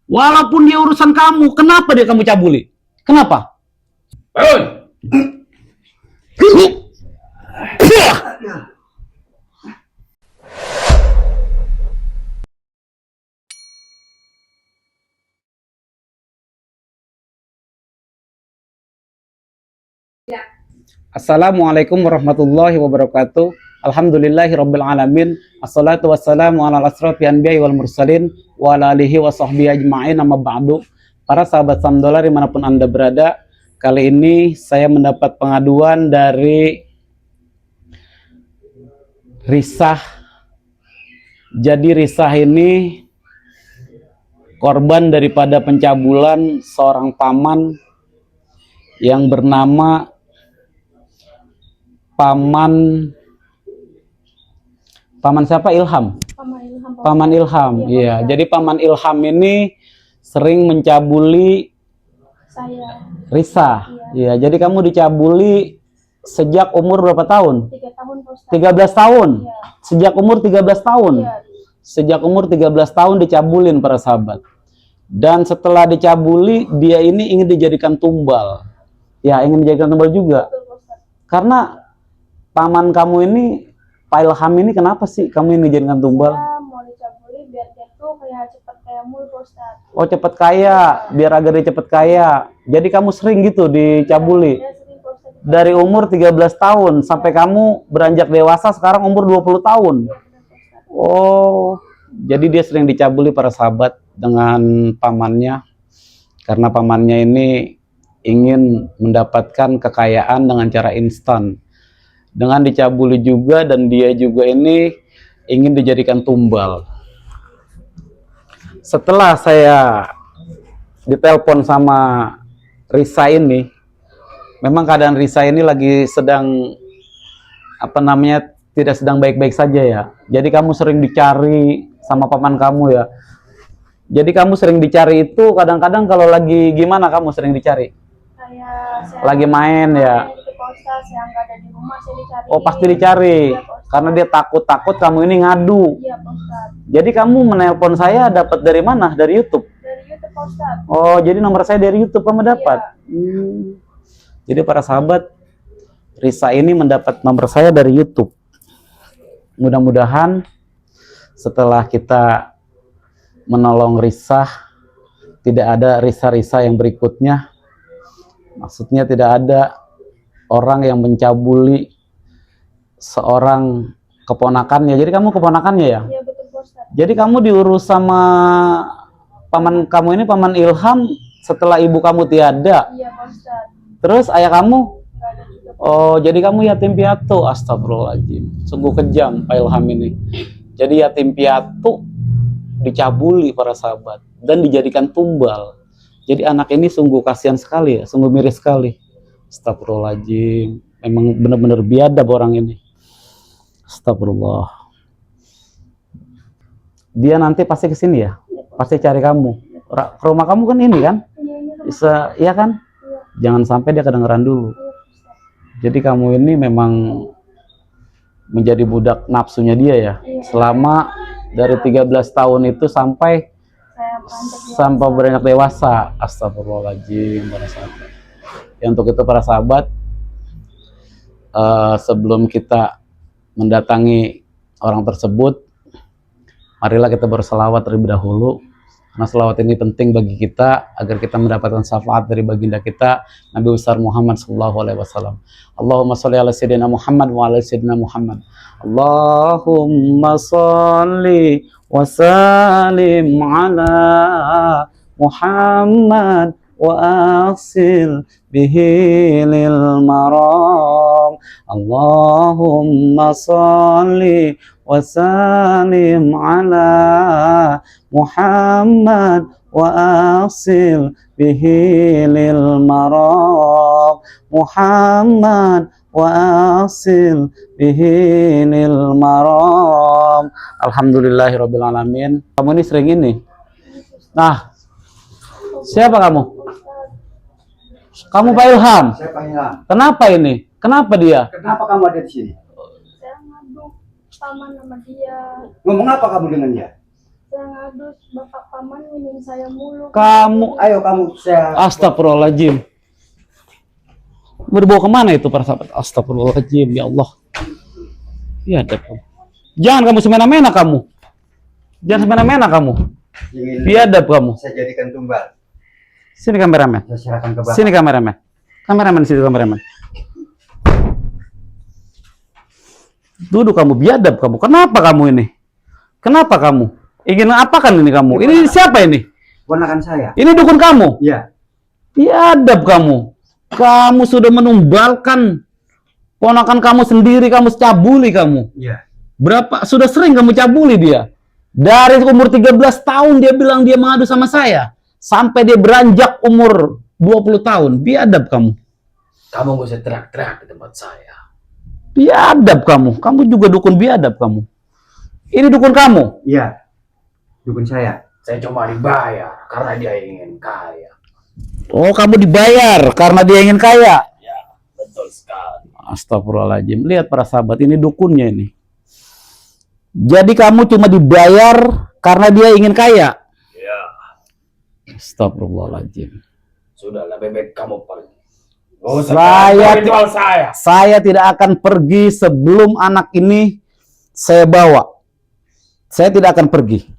Walaupun dia urusan kamu, kenapa dia kamu cabuli? Kenapa? Bangun! Assalamualaikum warahmatullahi wabarakatuh. Alhamdulillahirabbil alamin. Assalatu wassalamu ala asrofil anbiya'i wal mursalin wa ala alihi wa sahbihi ajma'in, amma ba'du. Para sahabat Samdolar dimanapun Anda berada, kali ini saya mendapat pengaduan dari Risah. Jadi Risah ini korban daripada pencabulan seorang paman yang bernama Paman siapa? Ilham. Paman Ilham. Iya, jadi Paman Ilham ini sering mencabuli saya. Risah. Iya, jadi kamu dicabuli sejak umur berapa tahun? 3 tahun, Pak Ustaz. 13 tahun. Iya. Sejak umur 13 tahun. Iya. Sejak umur 13 tahun dicabulin para sahabat. Dan setelah dicabuli, dia ini ingin dijadikan tumbal. Ya, ingin dijadikan tumbal juga. Betul, Pak Ustaz. Karena paman kamu ini, Pak Ilham ini, kenapa sih kamu ini dijadikan tumbal? Saya mau dicabuli biar dia tuh kayak cepet kayak mul, Pak Ustaz. Oh, cepet kaya, biar agar dia cepet kaya. Jadi kamu sering gitu dicabuli? Dia sering, Pak Ustaz. Dari umur 13 tahun sampai kamu beranjak dewasa sekarang umur 20 tahun. Iya, benar, Pak Ustaz. Oh, jadi dia sering dicabuli para sahabat dengan pamannya. Karena pamannya ini ingin mendapatkan kekayaan dengan cara instan. Dengan dicabuli juga, dan dia juga ini ingin dijadikan tumbal. Setelah saya ditelepon sama Risa ini, memang keadaan Risa ini lagi sedang tidak sedang baik-baik saja ya. Jadi kamu sering dicari sama paman kamu ya. Jadi kamu sering dicari itu kadang-kadang kalau lagi gimana kamu sering dicari? Kayak saya Lagi main ya. gitu, Pak Ustaz, yang nggak ada di rumah saya dicari. Oh, pasti dicari. Iya, Pak Ustaz. Karena dia takut kamu ini ngadu. Iya, Pak Ustaz. Jadi kamu menelpon saya dapat dari mana? Dari YouTube. Dari YouTube, Pak Ustaz. Oh, jadi nomor saya dari YouTube kamu dapat. Jadi para sahabat, Risa ini mendapat nomor saya dari YouTube. Mudah-mudahan setelah kita menolong Risa, tidak ada Risa-Risa yang berikutnya. Maksudnya tidak ada orang yang mencabuli seorang keponakannya. Jadi kamu keponakannya ya? Iya, betul, Pak Ustaz. Jadi kamu diurus sama paman kamu ini, Paman Ilham, setelah ibu kamu tiada. Iya, Pak Ustaz. Terus ayah kamu? Nggak ada juga, Pak. Oh, jadi kamu yatim piatu. Astagfirullahaladzim. Sungguh kejam Pak Ilham ini. Jadi yatim piatu dicabuli para sahabat dan dijadikan tumbal. Jadi anak ini sungguh kasihan sekali ya, sungguh miris sekali. Astagfirullahaladzim. Memang benar-benar biadab orang ini. Astagfirullah. Dia nanti pasti kesini ya? Pasti cari kamu. Ke rumah kamu kan ini kan? Iya, iya, Pak. Bisa, iya kan? Iya. Jangan sampai dia kedengeran dulu. Iya, Pak Ustaz. Jadi kamu ini memang menjadi budak nafsunya dia ya? Iya. Selama dari 13 tahun itu sampai Saya beranjak beranjak dewasa. Astagfirullahaladzim para sahabat. Ya, untuk itu para sahabat, sebelum kita mendatangi orang tersebut, marilah kita berselawat terlebih dahulu. Karena selawat ini penting bagi kita agar kita mendapatkan syafaat dari baginda kita Nabi besar Muhammad SAW. Allahumma sholli ala sayyidina Muhammad wa ala sayyidina Muhammad. Allahumma sholli wa sallim ala Muhammad wa asil bihi lil maram. Allahumma sholli wa sallim ala Muhammad wa asil bihi lil maram. Muhammad wa asil bihi lil maram. Alhamdulillahirabbil alamin. Kamu ini sering ini. Nah, siapa kamu? Kamu Pak Ilham. Saya Pak Ilham. Kenapa ini? Kenapa dia? Kenapa kamu ada di sini? Saya ngadu paman sama dia. Ngomong apa kamu dengan dia? Saya ngadu, bapak paman nginin saya mulu. Kamu, Ayo kamu, saya astagfirullahaladzim. Berbawa kemana itu para sahabat? Astagfirullahaladzim, ya Allah. Biadab kamu. Jangan kamu semena-mena kamu. Jangan semena-mena kamu. ingin Biadab kamu. saya jadikan tumbal. Sini kameramen. Saya serahkan ke bapak. Sini kameramen. Kameramen situ kameramen. Duduk kamu, biadab kamu. Kenapa kamu ini? Kenapa kamu? Ingin apakan ini kamu? Ini siapa ini? Ponakan saya. Ini dukun kamu. Iya. Biadab kamu. Kamu sudah menumbalkan ponakan kamu sendiri, kamu cabuli kamu. Iya. Berapa sudah sering kamu cabuli dia? Dari umur 13 tahun dia bilang dia mengadu sama saya. Sampai dia beranjak umur 20 tahun. Biadab kamu. Kamu gak usah teriak-teriak di tempat saya. Biadab kamu. Kamu juga dukun biadab kamu. Ini dukun kamu. Iya. Dukun saya. Saya cuma dibayar karena dia ingin kaya. Oh, kamu dibayar karena dia ingin kaya. Ya, betul sekali. Astagfirullahaladzim. Lihat para sahabat, ini dukunnya ini. Jadi kamu cuma dibayar karena dia ingin kaya. Ya, Astagfirullahaladzim. sudah lebih baik kamu pergi. Oh, Saya saya. Saya tidak akan pergi sebelum anak ini saya bawa. Saya tidak akan pergi.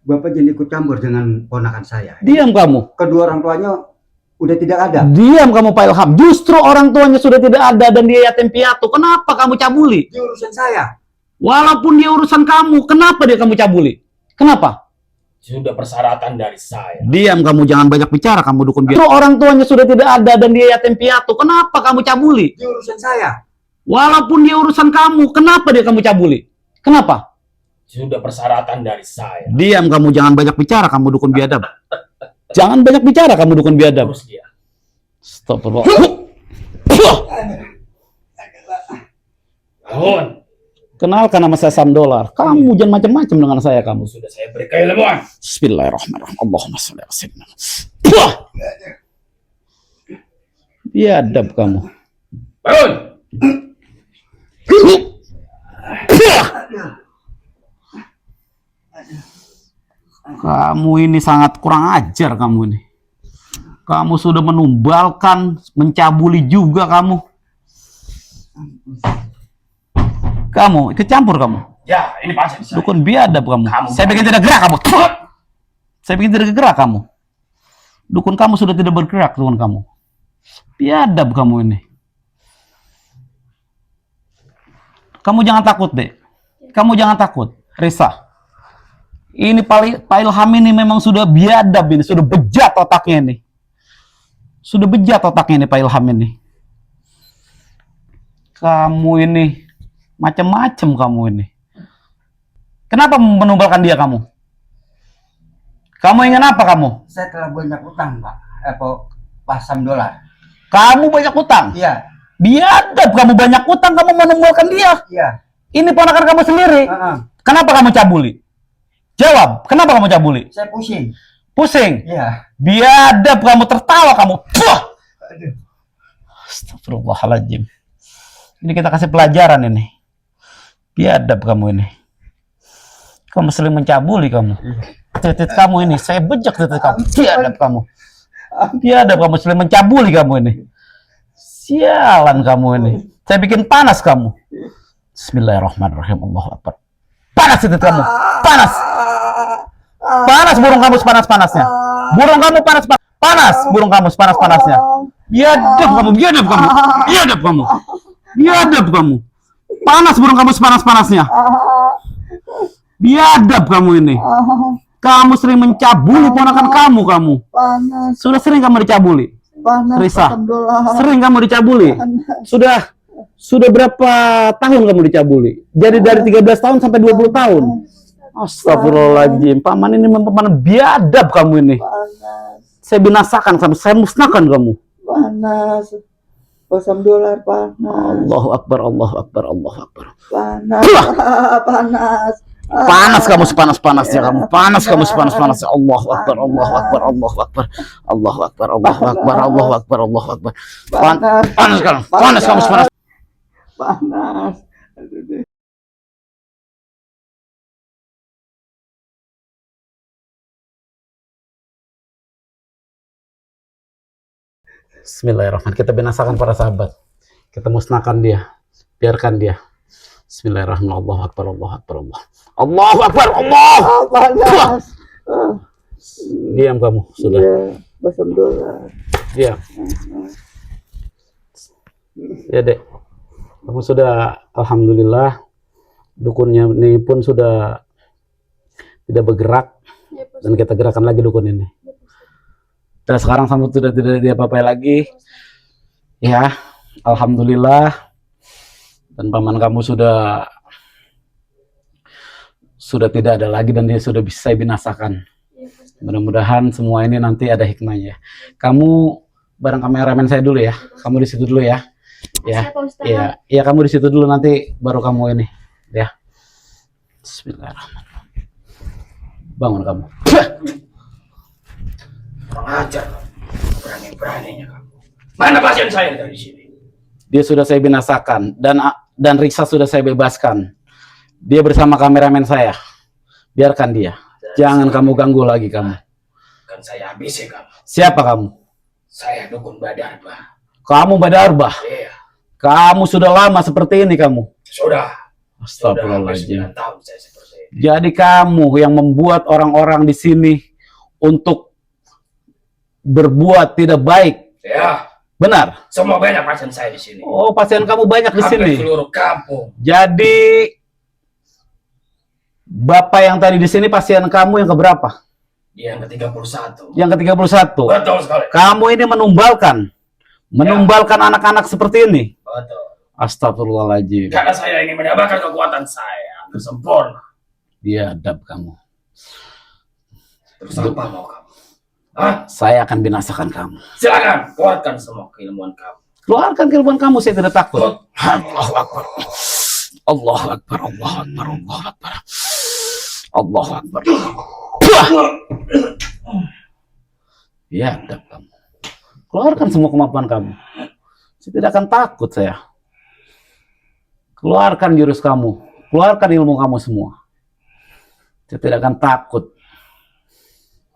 Bapak jadi ikut campur dengan ponakan saya. Diam kamu. Kedua orang tuanya udah tidak ada. Diam kamu Pak Ilham. Justru orang tuanya sudah tidak ada dan dia yatim piatu. Kenapa kamu cabuli? Ini urusan saya. Walaupun dia urusan kamu, kenapa dia kamu cabuli? Kenapa? Sudah persyaratan dari saya. Diam kamu, jangan banyak bicara kamu dukun biadab. Justru orang tuanya sudah tidak ada dan dia yatim piatu. Kenapa kamu cabuli? Ini urusan saya. Walaupun dia urusan kamu, kenapa dia kamu cabuli? Kenapa? Sudah persyaratan dari saya. Diam kamu, jangan banyak bicara kamu dukun biadab. Jangan banyak bicara kamu dukun biadab. Terus dia. Astagfirullah. Bangun. Kenalkan nama saya Sam Dolar. Kamu jangan macam-macam dengan saya kamu. Sudah saya beri keilmuan. Bismillahirrahmanirrahim. Allahumma sholli ala sayyidina. Biadab kamu. Bangun. Kamu ini sangat kurang ajar kamu ini. Kamu sudah menumbalkan, mencabuli juga kamu. Kamu ikut campur kamu. Ya, ini pasien saya. Dukun biadab kamu. Kamu Saya bikin tidak gerak kamu. Saya bikin tidak gerak kamu. Dukun kamu sudah tidak bergerak, dukun kamu. Biadab kamu ini. Kamu jangan takut, Dek. Kamu jangan takut. Risa. Ini Pak Ilham ini memang sudah biadab ini, sudah bejat otaknya ini. Sudah bejat otaknya ini Pak Ilham ini. Kamu ini macam-macam kamu ini. Kenapa menumbalkan dia kamu? Kamu ingin apa kamu? Saya telah banyak utang, Pak. Pak Sam Dolar. Kamu banyak utang. Iya. Biadab kamu banyak utang, kamu menumbalkan dia. Iya. Ini ponakan kamu sendiri. Kenapa kamu cabuli? Jawab, kenapa kamu cabuli? Saya pusing. Pusing. Iya. Biadab kamu, tertawa kamu. Puh! Aduh. Astagfirullahaladzim. Ini kita kasih pelajaran ini. Biadab kamu ini. Kamu sering mencabuli kamu. Titik kamu ini, saya bejak titik kamu. Biadab kamu. Biadab kamu, sering mencabuli kamu ini. Sialan kamu ini. Saya bikin panas kamu. Bismillahirrahmanirrahim. Allahu Akbar. Panas titik kamu. Panas. Panas burung kamu sepanas-panasnya. Burung kamu panas. Panas burung kamu sepanas-panasnya. Biadab kamu, biadab kamu. Biadab kamu. Biadab kamu. Panas burung kamu sepanas-panasnya. Biadab kamu ini. Kamu sering mencabuli ponakan kamu. Panas. Sudah sering kamu dicabuli? Panas. Risa. Sering kamu dicabuli? Sudah berapa tahun kamu dicabuli? Jadi dari 13 tahun sampai 20 tahun. Astagfirullahaladzim. Paman ini memang biadab kamu ini. Panas. Saya binasakan kamu, saya musnahkan kamu. Panas. Pak Sam Dolar panas. Allahu Akbar, Allahu Akbar, Allahu Akbar. Panas. Panas. Panas kamu sepanas-panasnya kamu. Panas kamu sepanas-panasnya. Allahu Akbar, Allahu Akbar, Allahu Akbar. Allahu Akbar, Allahu Akbar, Allahu Akbar, Allahu Akbar. Panas kamu. Panas kamu sepanas. Panas. Bismillahirrahmanirrahim. Kita binasakan para sahabat. Kita musnahkan dia. Biarkan dia. Bismillahirrahmanirrahim. Allahu Akbar, Allahu Akbar, Allah. Allahu Akbar, Allah. Panas. Diam kamu, sudah. Iya, Alhamdulillah. Diam. Ya, Dek. Kamu sudah, alhamdulillah, dukunnya ini pun sudah tidak bergerak, Ya, Pak dan kita gerakkan lagi dukun ini. Dan sekarang kamu sudah tidak diapa-apai lagi. Ya, alhamdulillah. Dan paman kamu sudah tidak ada lagi dan dia sudah bisa saya binasakan. Ya, Pak. Mudah-mudahan semua ini nanti ada hikmahnya. Kamu bareng kameramen saya dulu ya. Kamu di situ dulu ya. Ya. Siap, Pak Ustaz. Iya, iya kamu di situ dulu, nanti baru kamu ini, ya. Bismillahirrahmanirrahim. Bangun kamu. Kurang ajar kamu. Berani-beraninya kamu. Mana pasien saya dari sini? Dia sudah saya binasakan dan Riksa sudah saya bebaskan. Dia bersama kameramen saya. Biarkan dia. Jangan kamu ganggu lagi kamu. Kan saya habisi kamu. Siapa kamu? Saya dukun Badar, Pak. Kamu Badarbah. Iya. Kamu sudah lama seperti ini kamu. Sudah. Sudah hampir Astagfirullahaladzim. 9 tahun saya seperti ini. Jadi kamu yang membuat orang-orang di sini untuk berbuat tidak baik. Ya. Benar? Semua banyak pasien saya di sini. Oh, pasien kamu banyak di Hampir sini. seluruh kampung. Jadi Bapak yang tadi di sini pasien kamu yang keberapa? Yang ke-31. Yang ke-31. Betul sekali. Kamu ini menumbalkan anak-anak seperti ini. Betul. Astagfirullahaladzim. Karena saya ingin mendapatkan kekuatan saya agar sempurna. Biadab kamu. Terus apa mau kamu? Hah? Saya akan binasakan kamu. Silakan keluarkan semua keilmuan kamu. Keluarkan keilmuan kamu, saya tidak takut. Allahu Akbar. Allahu Akbar, Allahu Akbar, Allahu Akbar. Allahu Akbar. Biadab kamu. Keluarkan semua kemampuan kamu. Saya tidak akan takut saya. Keluarkan jurus kamu. Keluarkan ilmu kamu semua. Saya tidak akan takut.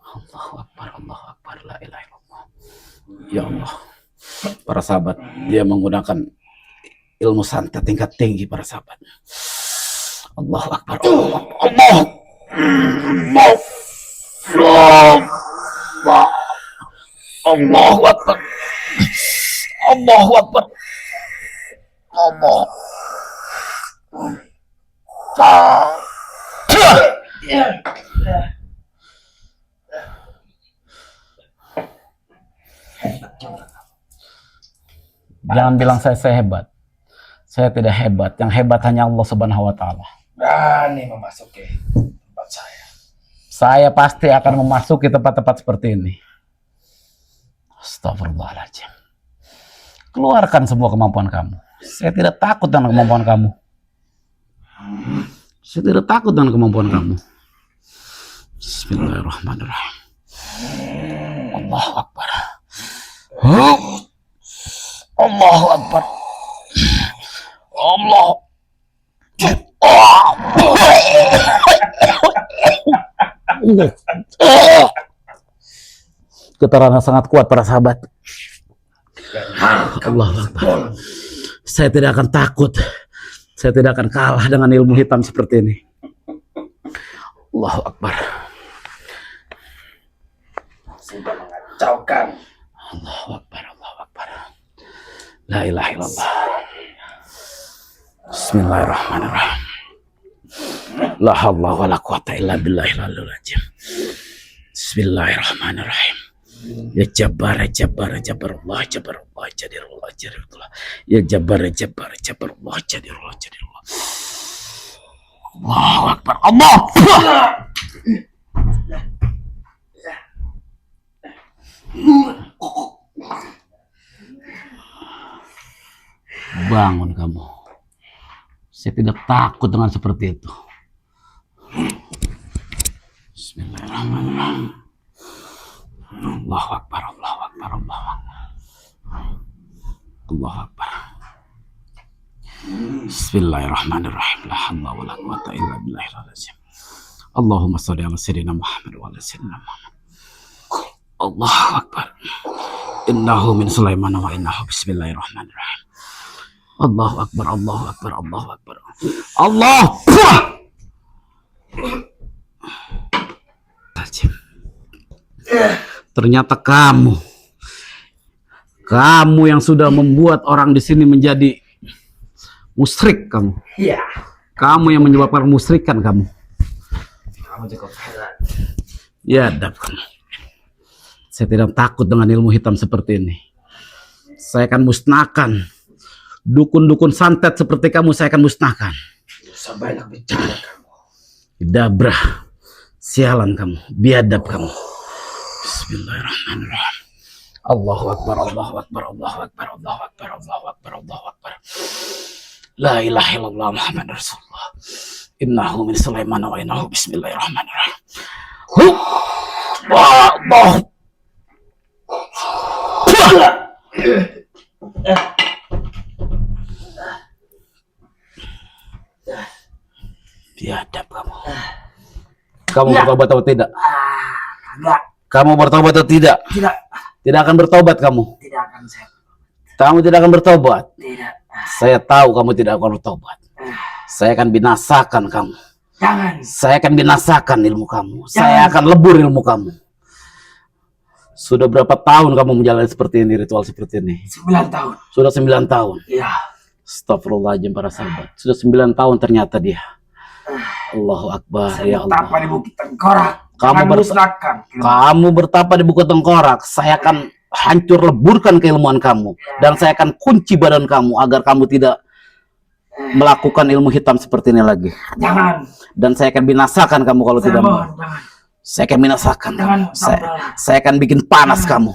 Allahu Akbar, Allahu Akbar, la ilaha illallah. Ya Allah. Para sahabat, dia menggunakan ilmu santet tingkat tinggi para sahabat. Allahu Akbar. Allah. Allah. Allah. Allahu Akbar. Allahu Akbar. Allah. Jangan bilang saya hebat. Saya tidak hebat. Yang hebat hanya Allah Subhanahu wa taala. Berani memasuki tempat saya. Saya pasti akan memasuki tempat-tempat seperti ini. Astagfirullahaladzim. Keluarkan semua kemampuan kamu. Saya tidak takut dengan kemampuan kamu. Saya tidak takut dengan kemampuan kamu. Bismillahirrahmanirrahim. Allahu Akbar. Allahu Akbar. Allah. Getaran sangat kuat para sahabat. Allahu Akbar. Saya tidak akan takut. Saya tidak akan kalah dengan ilmu hitam seperti ini. Allahu Akbar. Sudah mengacaukan. Allahu Akbar, Allahu Akbar. La ilaha illallah. Bismillahirrahmanirrahim. La haula wala quwata illa billahil aliyyil azim. Bismillahirrahmanirrahim. Ya Jabbar, ya Jabbar, ya Jabbar Allah, Jabbar Allah, Jadir Allah, Jadir Allah. Ya Jabbar, ya Jabbar, ya Jabbar Allah, Jadir Allah, Jadir Allah. Allahu Akbar. Allah. Bangun kamu. Saya tidak takut dengan seperti itu. Bismillahirrahmanirrahim. Allahu Akbar, Allahu Akbar, Allahu Akbar. Allahu Akbar. Bismillahirrahmanirrahim. La haula wala quwata illa billahil azim. Allahumma shalli ala sayyidina Muhammad wa ala sayyidina Muhammad. Allahu Akbar. Innahu min Sulaiman wa innahu bismillahirrahmanirrahim. Allahu akbar, Allahu akbar, Allahu akbar. Allah. Ternyata kamu yang sudah membuat orang di sini menjadi musyrik kamu. Iya. Kamu yang menyebabkan musyrikan kamu. Kamu cukup hebat. Ya, kamu. Saya tidak takut dengan ilmu hitam seperti ini. Saya akan musnahkan dukun-dukun santet seperti kamu. Saya akan musnahkan. Dosa banyak bicara kamu. Dabrah, sialan kamu, biadab kamu. Bismillahirrahmanirrahim. Allahu akbar, Allahu akbar, Allahu akbar, Allahu akbar, Allahu akbar, Allahu akbar. La ilaha illallah Muhammad Rasulullah. Innahu min Sulaiman wa innahu bismillahirrahmanirrahim. Allah. Biadab kamu. Kamu bertobat atau tidak? Enggak. Kamu bertobat atau tidak? Tidak. Tidak akan bertobat kamu. Tidak akan saya. Kamu tidak akan bertobat. Tidak. Saya tahu kamu tidak akan bertobat. Saya akan binasakan kamu. Jangan. Saya akan binasakan ilmu kamu. Jangan. Saya akan lebur ilmu kamu. Sudah berapa tahun kamu menjalani seperti ini, ritual seperti ini? 9 tahun. Sudah 9 tahun. Iya. Astagfirullahaladzim para sahabat. Sudah 9 tahun ternyata dia. Allahu Akbar, ya Allah. Betapa di Bukit Tengkorak. Kamu Jangan musnahkan. Kamu bertapa di Bukit Tengkorak. Saya akan hancur leburkan keilmuan kamu. Dan saya akan kunci badan kamu agar kamu tidak melakukan ilmu hitam seperti ini lagi. Jangan. Dan saya akan binasakan kamu kalau tidak mau. Jangan. Saya akan binasakan Jangan. kamu. Saya akan bikin panas kamu.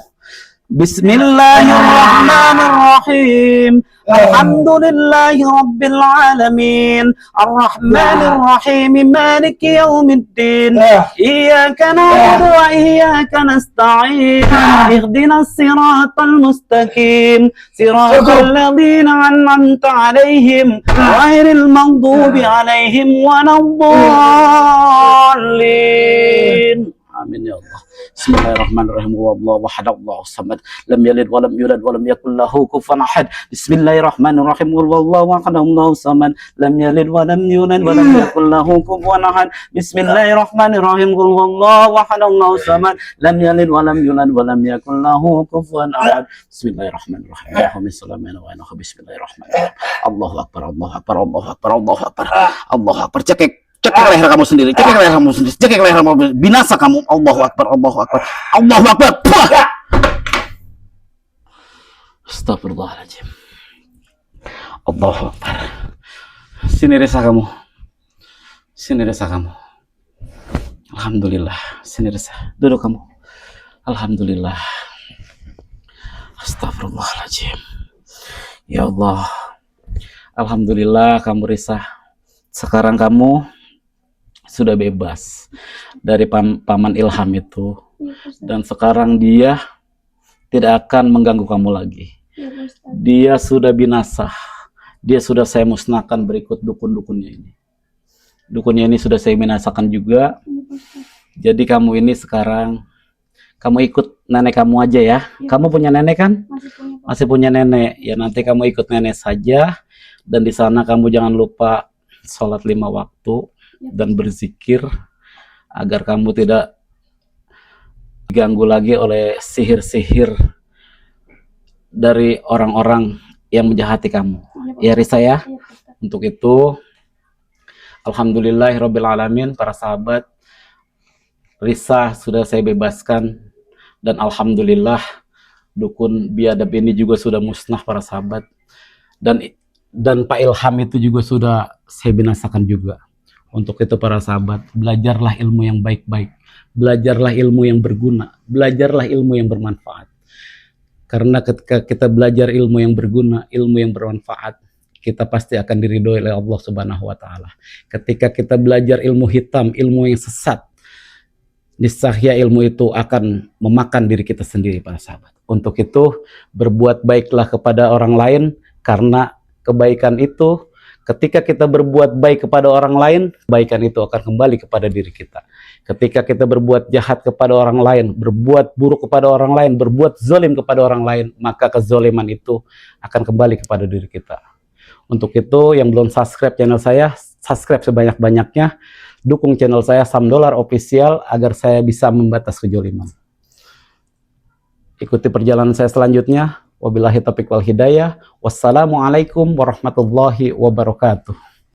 Bismillahirrahmanirrahim. Alhamdulillahi Rabbil Alamin. Ar-Rahmanir-Rahim. Maliki yaumiddin. Iyaka na'budu wa iyaka nasta'in. Ihdinas siratal mustaqim. Siratal ladzina an'amta 'alaihim ghairil maghdubi 'alaihim waladdallin. Amin ya Allah. Bismillahirrahmanirrahim. Wallahu ahad, Allahu samad, lam yalid wa lam yulad wa lam yakul lahu kufuwan ahad. Bismillahirrahmanirrahim. Wallahu ahad, Allahu samad, lam yalid wa lam yulad wa lam yakul lahu kufuwan ahad. Bismillahirrahmanirrahim. Wallahu ahad, Allahu samad, lam yalid wa lam yulad wa lam yakul lahu kufuwan ahad. Bismillahirrahmanirrahim. Bismillahirrahmanirrahim. Allahu akbar, Allahu akbar, Allahu akbar, Allahu akbar. Allahu akbar. Cekik leher kamu sendiri, cekik leher kamu sendiri, cekik leher kamu sendiri. Binasa kamu. Allahu akbar, Allahu akbar, Allahu akbar. Astagfirullahaladzim. Allahu akbar. Sini Resa kamu. Sini Resa kamu. Alhamdulillah. Sini Resa. Duduk kamu. Alhamdulillah. Astagfirullahaladzim. Ya Allah. Alhamdulillah kamu Resa. Sekarang kamu sudah bebas dari paman Ilham itu, dan sekarang dia tidak akan mengganggu kamu lagi. Dia sudah binasa, dia sudah saya musnahkan berikut dukun-dukunnya ini. Dukunnya ini sudah saya binasakan juga. Jadi kamu ini sekarang kamu ikut nenek kamu aja ya. Kamu punya nenek kan? Masih punya nenek. Ya nanti kamu ikut nenek saja, dan di sana kamu jangan lupa sholat 5 waktu dan berzikir agar kamu tidak diganggu lagi oleh sihir-sihir dari orang-orang yang menjahati kamu. Ya Risa ya. Untuk itu alhamdulillahirabbil alamin para sahabat, Risa sudah saya bebaskan, dan alhamdulillah dukun biadab ini juga sudah musnah para sahabat, dan Pak Ilham itu juga sudah saya binasakan juga. Untuk itu para sahabat, belajarlah ilmu yang baik-baik, belajarlah ilmu yang berguna, belajarlah ilmu yang bermanfaat. Karena ketika kita belajar ilmu yang berguna, ilmu yang bermanfaat, kita pasti akan diridhoi oleh Allah Subhanahu wa taala. Ketika kita belajar ilmu hitam, ilmu yang sesat, niscaya ilmu itu akan memakan diri kita sendiri para sahabat. Untuk itu berbuat baiklah kepada orang lain, karena kebaikan itu, Ketika kita berbuat baik kepada orang lain, kebaikan itu akan kembali kepada diri kita. Ketika kita berbuat jahat kepada orang lain, berbuat buruk kepada orang lain, berbuat zalim kepada orang lain, maka kezaliman itu akan kembali kepada diri kita. Untuk itu, yang belum subscribe channel saya, subscribe sebanyak-banyaknya. Dukung channel saya Sam Dollar Official agar saya bisa membatas kezaliman. Ikuti perjalanan saya selanjutnya. Wabillahi taufiq wal hidayah. Wassalamualaikum warahmatullahi wabarakatuh.